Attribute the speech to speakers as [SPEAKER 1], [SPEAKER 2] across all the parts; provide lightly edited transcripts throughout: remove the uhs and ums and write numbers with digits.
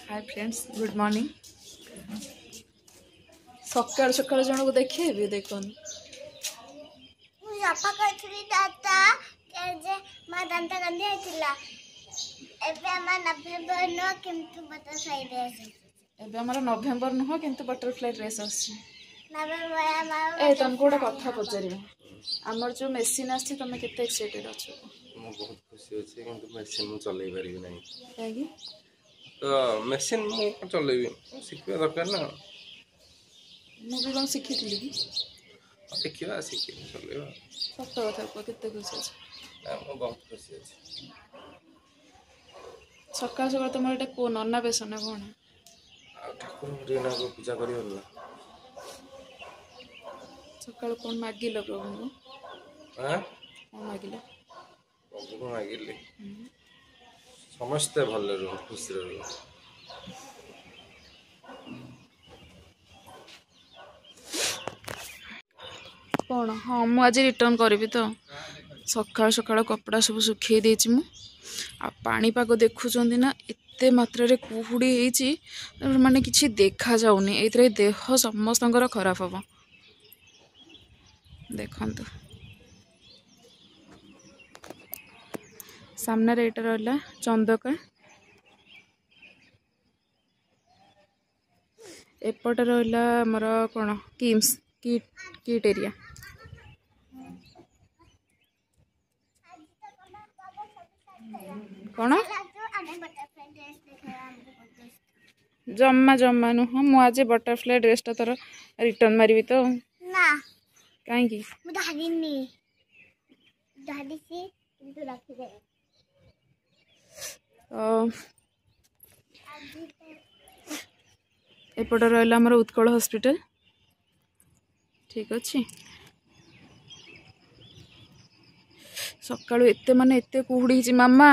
[SPEAKER 1] Hi friends good morning. सकाल सकाल जन को देखे देखन
[SPEAKER 2] सफा करथुली दाता जे मा दांत गंदी आइतिला एबे हमरा नवेम्बर न किंतु बटरफ्लाई ड्रेस
[SPEAKER 1] एबे हमरा नवेम्बर नुह किंतु बटरफ्लाई ड्रेस आछि
[SPEAKER 2] नवेम्बर हमरा
[SPEAKER 1] ए तुमको गोटे कथा पचारिबे हमर जो मेसिन आछि तमे केते एक्साइटेड अछ?
[SPEAKER 3] मु बहुत खुशी अछि किंतु मेसिन मु चलै परिबि नै
[SPEAKER 1] काहे
[SPEAKER 3] तो मेसिन मु चलैबि सिखबे दरकार ना
[SPEAKER 1] मु भी कोन सिखितली कि
[SPEAKER 3] देखिबा सिखि चलैबा
[SPEAKER 1] सत्य कथा को केते खुशी अछि
[SPEAKER 3] मु बहुत खुशी अछि
[SPEAKER 1] सकाल सकाल तुम एटा को नन्ना बेसन कोन
[SPEAKER 3] ठाकुर रीना को पूजा करियो ना
[SPEAKER 1] सकाल कोन मागिलो प्रभु को
[SPEAKER 3] हां
[SPEAKER 1] कोन मागिलो
[SPEAKER 3] प्रभु को मागिली समस्त भले रहो खुश रहो
[SPEAKER 1] कौन हाँ मुझे रिटर्न करी तो सकाल सकाल कपड़ा सब सुखी देती मु आ पानीपाग देखुं ना एते मात्रा रे कुहुड़ी माने किसी देखा जाऊनी ए देह समस्त खराब हम देखु सामने एटा रहा चंदका एपटे रहा आमर कौन किम्स किट एरिया कौन जम्मा जम्मा नुह मुझे बटरफ्लाई ड्रेस टा तोर रिटर्न मारी तो
[SPEAKER 2] ना
[SPEAKER 1] कहीं
[SPEAKER 2] मु धादिनी धादी से किंतु रखि दे
[SPEAKER 1] एपटे रहा आमर उत्कल हॉस्पिटल ठीक अच्छे सकाळु एते माने एते कुहुड़ी हिची मामा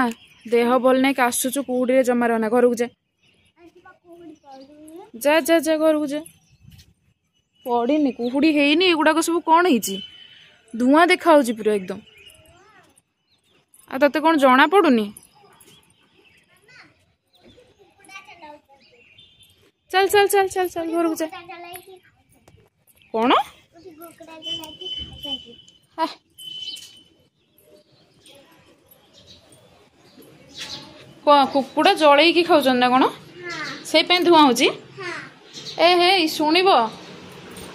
[SPEAKER 1] देह भल नहीं आसुचु कुहुड़ी रे जमा रहना घर को जा जा जा जा घर को जा पड़ीनी कुहुड़ी हेनी एगुड़ा सब कौन हिची धुआं देखा पूरा एकदम आ तते कौन जना पड़ुनी चल चल चल चल चल घर को जा कौन कुकुड़ा जलैकी खाऊ ना कौन से धुआं हो हे शुणव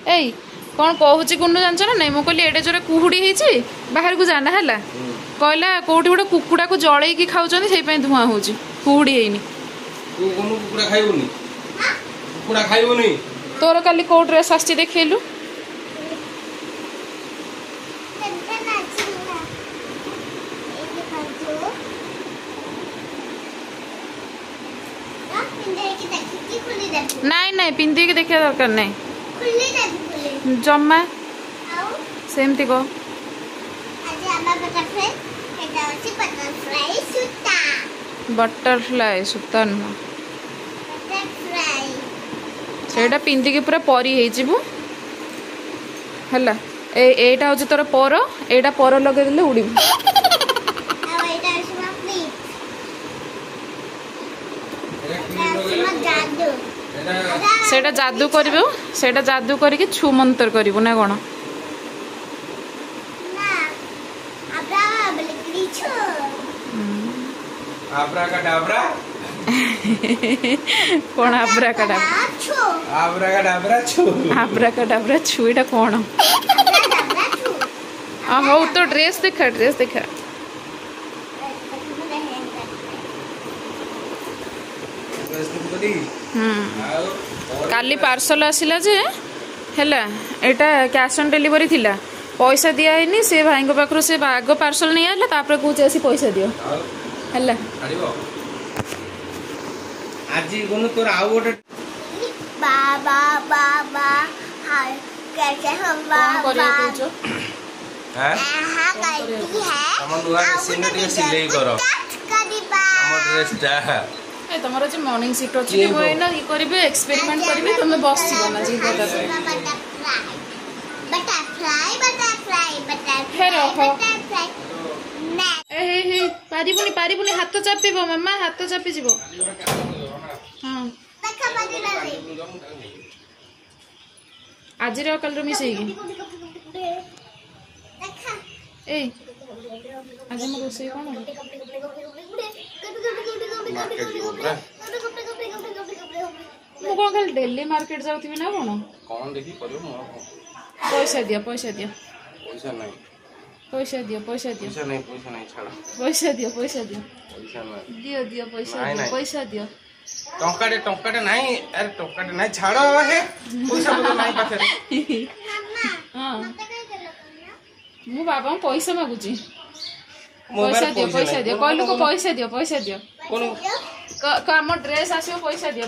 [SPEAKER 1] ए कौन कहूँ गुंडू जान ना नहीं मुझे एडे जोरे कुहुड़ी होती बाहर को जाना है कहला कौटी गोटे कुकुड़ा को जलैकी खाऊ से धुआं हो कुहुड़ी तोर काली कौ ड्रेस आसी देखलु नहीं नहीं पिंधि के देखा दरकार नहीं जम्मा सेमती कह बटरफ्लाई सूता नुह सेटा पिंधि के पूरा परी है एटा हूँ तोर पर एटा पर लगे उड़ी सेटा जादू करिबो सेटा जादू करके छु मंत्र करिबो ना कोन
[SPEAKER 3] आब्राकाडाब्रा
[SPEAKER 1] कौन आब्राकाडाब्रा आब्राकाडाब्रा छु एटा कौन हो तो ड्रेस देखा काली पार्सल आसिला जे हैला एटा कैश ऑन डिलीवरी थिला पैसा दिया है से भाई पाखु से आग पार्सल नहीं आला तापर कहूँ आसी पैसा दियो हैला
[SPEAKER 3] आज गोनु तोर आउ गोटे
[SPEAKER 2] बाबा बाबा हाय कैसे हम बाबा
[SPEAKER 3] हैं
[SPEAKER 2] हां करती है
[SPEAKER 3] हम दुआ सिनेटिक सिलाई करो हम ड्रेस टा
[SPEAKER 1] ए तमरो जे मॉर्निंग शिफ्ट अछि कि होय ना ई करबे एक्सपेरिमेंट करबे तमे बस बना जी बटरफ्लाई पारिबुनी हाथ चापिबो मामा हाथ चापि जीवो हाँ
[SPEAKER 2] देखा बाजिला रे
[SPEAKER 1] आज रे कल मिसेगी
[SPEAKER 2] देखा
[SPEAKER 1] ए आज मो रोसे कोन
[SPEAKER 3] मार्केट जीव पूरा
[SPEAKER 1] मु कोन खाली डेली मार्केट जाउथि ना कोन
[SPEAKER 3] कौन देखी करियो मो
[SPEAKER 1] पैसा दिया पैसा दिया
[SPEAKER 3] पैसा नहीं
[SPEAKER 1] पैसा दिया पैसा दिया
[SPEAKER 3] पैसा नहीं छाड़
[SPEAKER 1] पैसा दिया पैसा दिया
[SPEAKER 3] पैसा नहीं
[SPEAKER 1] दियो दियो पैसा
[SPEAKER 3] नहीं,
[SPEAKER 1] दियो
[SPEAKER 3] नहीं।
[SPEAKER 1] पैसा दियो
[SPEAKER 3] टंकाटे नहीं अरे टंकाटे नहीं छाड़ हे पैसा बोल नहीं पाखे
[SPEAKER 2] मम्मा
[SPEAKER 1] हाँ
[SPEAKER 2] मते काय देलो कन्या
[SPEAKER 1] मु बाबा पैसा मागुची पैसा दियो कहलु को पैसा दियो
[SPEAKER 3] कौन
[SPEAKER 1] आम ड्रेस आसो पैसा दियो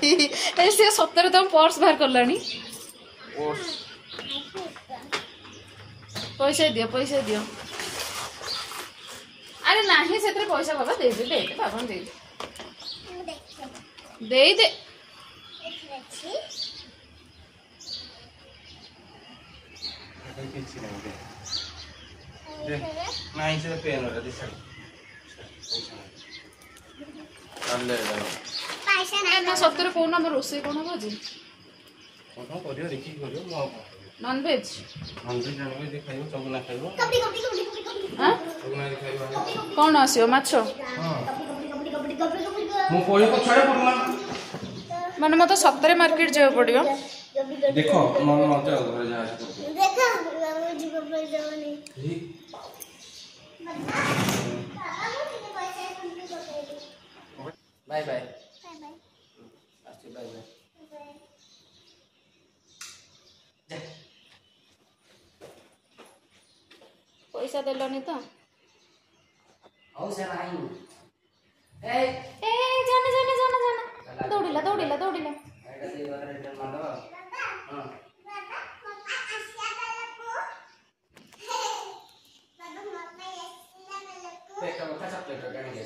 [SPEAKER 1] ए से सତରେ तुम पर्स बाहर करलानी पैसा दियो अरे नाही सेतरे पैसा बाबा दे दे बाबा दे दे दे
[SPEAKER 3] किसी नहीं दे नहीं से पेन वाला दे साड़ी ले
[SPEAKER 2] पैसा नहीं
[SPEAKER 1] ना सତରେ कोन हम रोसे कोन बजी
[SPEAKER 3] कौन करियो देखी करियो मो
[SPEAKER 1] नॉन वेज
[SPEAKER 3] हम भी जानो दे खाइयो सब ना खाइयो
[SPEAKER 2] कबड्डी
[SPEAKER 1] हां
[SPEAKER 3] सब ना खाइयो
[SPEAKER 1] कोन आसियो माछो
[SPEAKER 3] हां मो कोई को छड़े पड़ना
[SPEAKER 1] माने मते सତରେ मार्केट जाय पड़ियो
[SPEAKER 3] देखो मन मते घर जा
[SPEAKER 2] देखा जी को पैसा नहीं
[SPEAKER 3] बाय बाय
[SPEAKER 2] बाय बाय
[SPEAKER 3] अच्छे बाय बाय
[SPEAKER 1] पैसा देलनी तो
[SPEAKER 3] औ से नहीं ए
[SPEAKER 1] ए जाने जाने जाने जाने दौड़िला
[SPEAKER 3] एटा से रिटर्न मार दो हां पेट में खा चॉकलेट काने के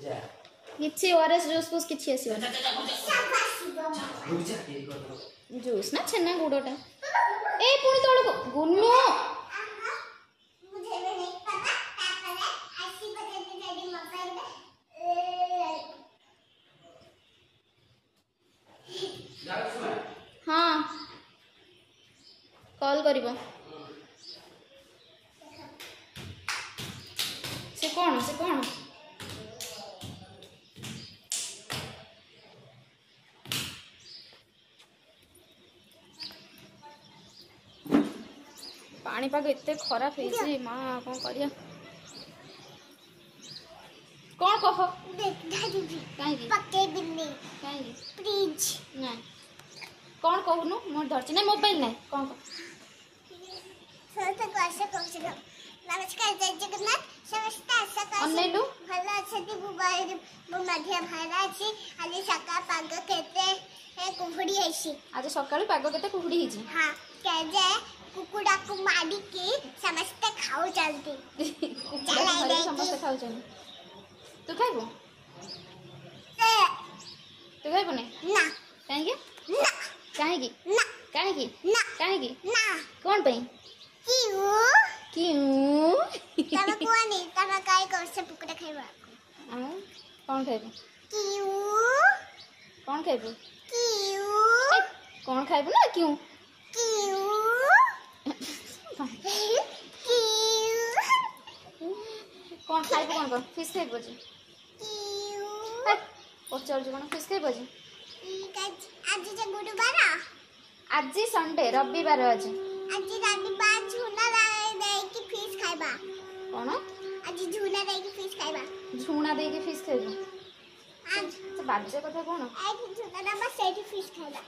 [SPEAKER 3] जा
[SPEAKER 1] किछि ओआरएस जूस पुस किछि आसीबो जूस ना छन्ना गुडोटा ए पुणी तळको गुन्नु
[SPEAKER 2] मुझे भी नहीं पता पापा ने ऐसी बजाती डैडी मोबाइल में
[SPEAKER 1] हाँ कॉल करिबो से कोन पाणीपाग एते खराब है माँ कौन करिया कौन कह
[SPEAKER 2] देख दादी
[SPEAKER 1] कहीं
[SPEAKER 2] पक्के बिल्ली
[SPEAKER 1] कहीं
[SPEAKER 2] प्लीज
[SPEAKER 1] ना कौन कहूनु मोर धरची ना मोबाइल ना कौन कह
[SPEAKER 2] समस्त कैसे कम नमस्कार जय जगन्नाथ समस्त आशा
[SPEAKER 1] अनैलु
[SPEAKER 2] भला अछती मोबाइल मो मध्य भाइरा अछि आली सका पाग केते ए कुहुडी आइसी
[SPEAKER 1] आज सकाळु पाग केते कुहुडी हिची
[SPEAKER 2] हां केजे कुकुडा को माडी के समस्त खाओ चलती
[SPEAKER 1] समस्त खाऊ चल तू खाइबो तू खाइबो ने
[SPEAKER 2] ना
[SPEAKER 1] काहे
[SPEAKER 2] ना
[SPEAKER 1] काहे
[SPEAKER 2] ना
[SPEAKER 1] काहे
[SPEAKER 2] ना
[SPEAKER 1] काहे
[SPEAKER 2] ना
[SPEAKER 1] कौन पई क्यों
[SPEAKER 2] तब कोनी तब काय करसे कुकुडा खाइबा
[SPEAKER 1] कौन खाइबो कौन खाइबो कौन खाइबो ना क्यों कौन खाइबो कौन कौन फिश खाइबो जी पचार जो कौन फिश खाइबो जी
[SPEAKER 2] आज जे गुरुवार
[SPEAKER 1] आज संडे रविवार आज
[SPEAKER 2] रविवार झुना दे की फिश खाइबा
[SPEAKER 1] कौन
[SPEAKER 2] आज झुना दे की फिश खाइबा
[SPEAKER 1] झुना दे के फिश खाइबो
[SPEAKER 2] आज
[SPEAKER 1] तो बाजे कथा कौन
[SPEAKER 2] आज झुना दबा सेठी फिश खाइबा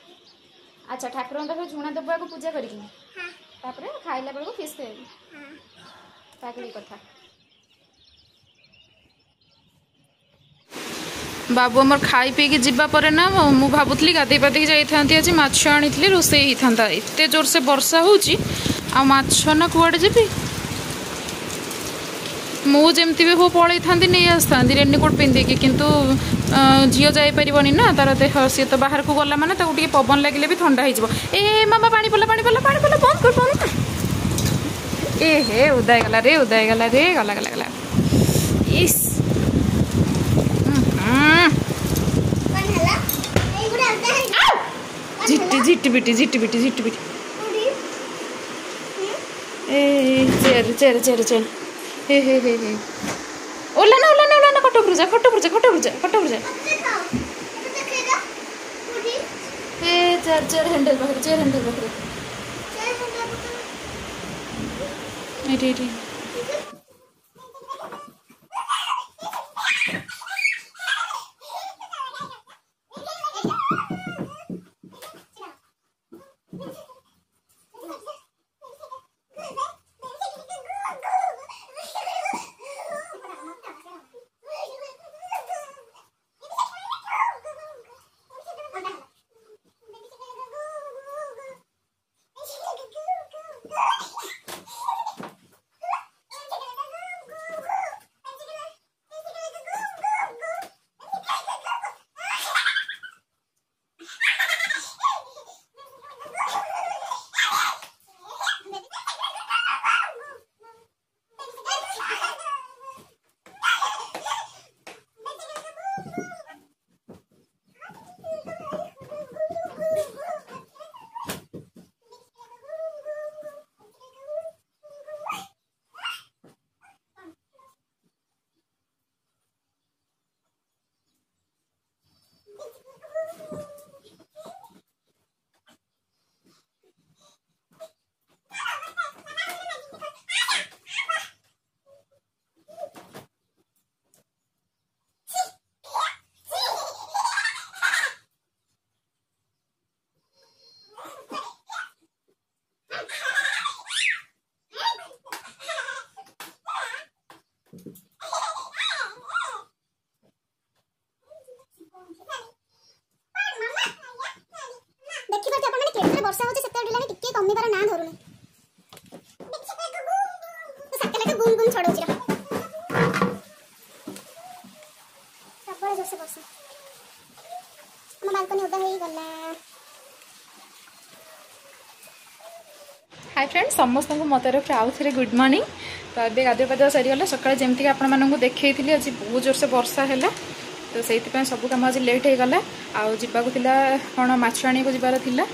[SPEAKER 1] अच्छा ठाकुर पाखे झुणा देवा को पूजा करी
[SPEAKER 2] हां
[SPEAKER 1] तापर खाइला बेल को फिश खाइबो
[SPEAKER 2] हां
[SPEAKER 1] पागली कथा बाबू आमर खाई पीकी जीवा पर ना मु भावुली गाधे पाधे जाइए आज माछ आनी रोसे ही था एत जोर से वर्षा होची आ माछ ना कुआड़े जीवी मुझे भी हो पलि था नहीं आसता रेनकोट पिंधिकी किंतु झील जापरनि ना तार देह सी तो बाहर को गला माने ताको पवन लगे भी ठंडा हो ए मामा पानी पला बंद कर ए हे उदय गला रे गला गला गला इस झिट्टी बिटी ए चेर हे ओला कट बुर्जा ए चेर हैंडल पाखरे एटी
[SPEAKER 2] वर्षा होचे सेते डिलाने टिके कमीबार ना धरुने सकेले गुम गुम छडौची रा सबरे जोसे वर्षा हम बालकनी उदा हेई गला।
[SPEAKER 1] हाय फ्रेंड्स समस्त को मत तरफ आउ थे गुड मॉर्निंग। तो ये गाधे पाधुआ सरीगला सकाଳେ जमती आपण मानू देखी आज बहुत जोर से वर्षा है तो से सब कम आज लेट हो गला आउ जावाक कौन माछ आने को जबार थिला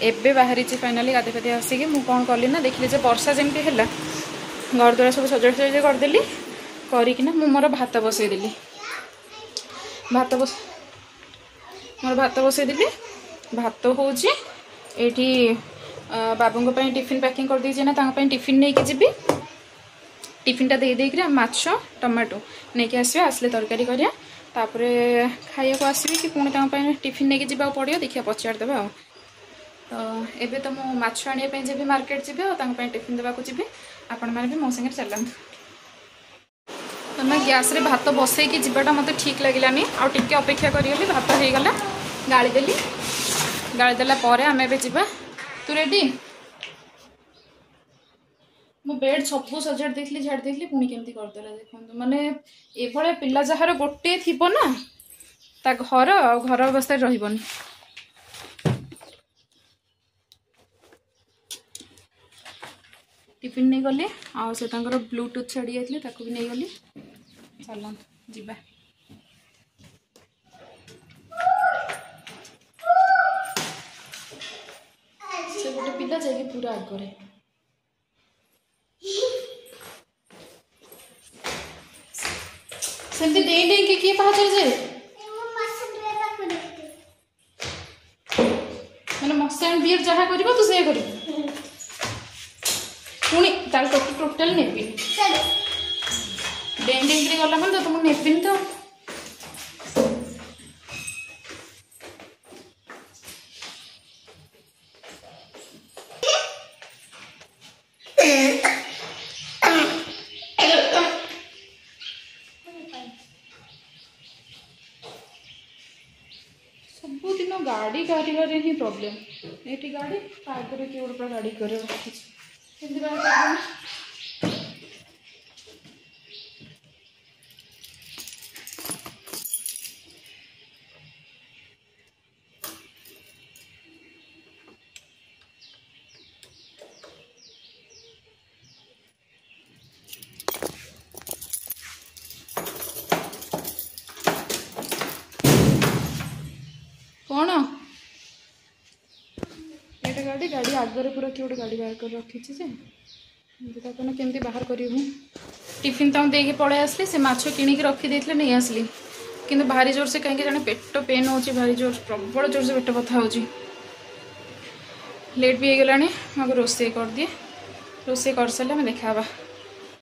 [SPEAKER 1] एबे बाहरी फाइनाली गाधे पाधे आसिक मुझे कौन कली ना देखिली जे वर्षा जमती है घर द्वारा सब सजा सजा करदेली करना मोर भात बसईदेली मोर भात बसईदेली भात हूँ ये बाबू टिफिन पैकिंग कर दीजिए ना टिफिन नहीं जी टिफिन टा देकर माछ टमाटो नहीं आसवे आसले तरकारी करिया तापरे खाया को आसबि कि पुणी टिफिन नहीं जावा पड़ो देखिए पचारदे आ तो एबे तो मु माछ आने जी मार्केट जी टिफिन देवाक जी आपण मैंने भी मो संगे चलतु तो मैं गैस रे भात बसईकि जीवाटा मत ठीक लगिलानी आउ टिके अपेक्षा करी भात हो गला गाड़ी देला आम ए जा तू रेडी मो बेड सब सजाड़ देती झाड़ देती पुणी केमती करदेला देखो माने एभले पिला जार गोटे थी ना ता घर अवस्था रही टिफिन नहीं गली आउ से ब्लूटूथ छाड़ी जाते भी नहीं गली चल जीवा से गोटे पिला जाए पूरा आगे सेमती दे दे के किए पहुंचे जे माने मक्सा एंड बियर जहा करबो तू से करबो पुणी ताल टोटल नेबी डेंडिंग रे गला मन तो तुम नेबिन तो सबुदिन गाड़ी कर ही प्रॉब्लम ये गाड़ी आगे किए गोटे गाड़ी कर गाड़ी गाड़ी आगे पूरा किए गोटे गाड़ी बाहर कर रखी से केमती बाहर करूँ टिफिन तक देके पड़े आसली से माछ किणिक रखीदे नहीं आसली किंतु भारी जोर से कहीं जाने पेट पेन हो भारी जोर प्रबल जोर से पेट बथा हो लेट भी हो गलानी रोसे कर दिए रोसे कर सारे देखा